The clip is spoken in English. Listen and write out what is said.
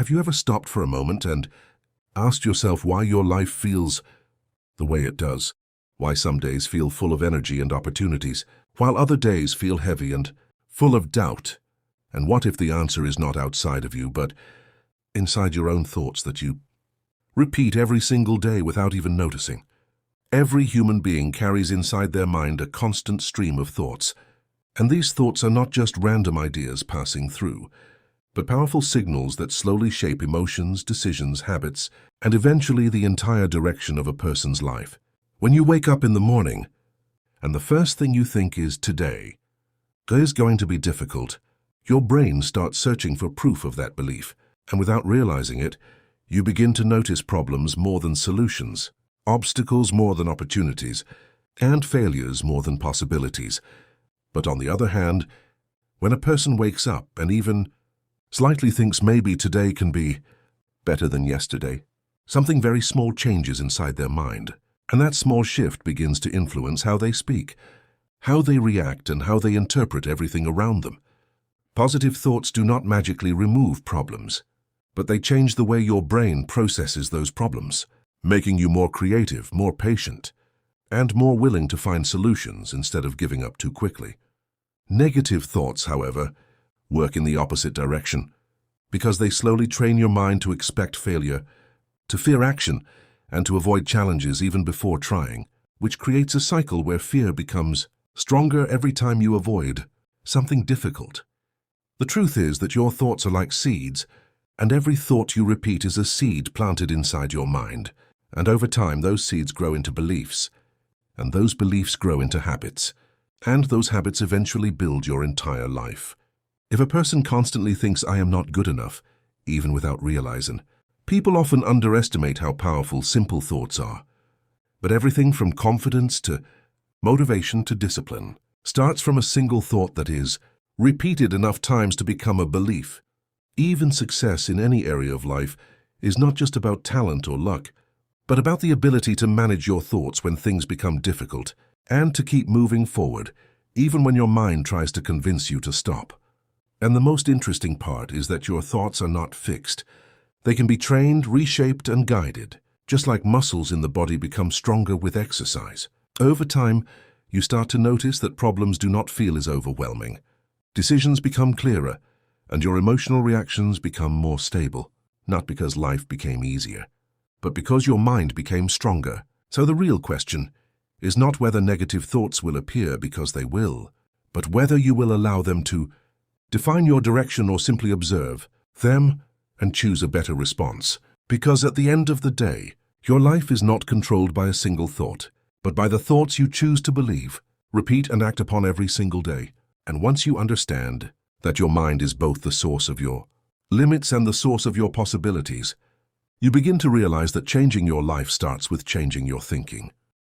Have you ever stopped for a moment and asked yourself why your life feels the way it does? Why some days feel full of energy and opportunities, while other days feel heavy and full of doubt? And what if the answer is not outside of you, but inside your own thoughts that you repeat every single day without even noticing? Every human being carries inside their mind a constant stream of thoughts, and these thoughts are not just random ideas passing through, but powerful signals that slowly shape emotions, decisions, habits, and eventually the entire direction of a person's life. When you wake up in the morning, and the first thing you think is today is going to be difficult, your brain starts searching for proof of that belief, and without realizing it, you begin to notice problems more than solutions, obstacles more than opportunities, and failures more than possibilities. But on the other hand, when a person wakes up and even slightly thinks maybe today can be better than yesterday, something very small changes inside their mind, and that small shift begins to influence how they speak, how they react, and how they interpret everything around them. Positive thoughts do not magically remove problems, but they change the way your brain processes those problems, making you more creative, more patient, and more willing to find solutions instead of giving up too quickly. Negative thoughts, however, work in the opposite direction, because they slowly train your mind to expect failure, to fear action, and to avoid challenges even before trying, which creates a cycle where fear becomes stronger every time you avoid something difficult. The truth is that your thoughts are like seeds, and every thought you repeat is a seed planted inside your mind. And over time, those seeds grow into beliefs, and those beliefs grow into habits, and those habits eventually build your entire life. If a person constantly thinks, "I am not good enough," even without realizing, people often underestimate how powerful simple thoughts are. But everything from confidence to motivation to discipline starts from a single thought that is repeated enough times to become a belief. Even success in any area of life is not just about talent or luck, but about the ability to manage your thoughts when things become difficult and to keep moving forward, even when your mind tries to convince you to stop. And the most interesting part is that your thoughts are not fixed. They can be trained, reshaped, and guided, just like muscles in the body become stronger with exercise. Over time, you start to notice that problems do not feel as overwhelming. Decisions become clearer, and your emotional reactions become more stable, not because life became easier, but because your mind became stronger. So the real question is not whether negative thoughts will appear, because they will, but whether you will allow them to define your direction or simply observe them and choose a better response. Because at the end of the day, your life is not controlled by a single thought, but by the thoughts you choose to believe, repeat, and act upon every single day. And once you understand that your mind is both the source of your limits and the source of your possibilities, you begin to realize that changing your life starts with changing your thinking.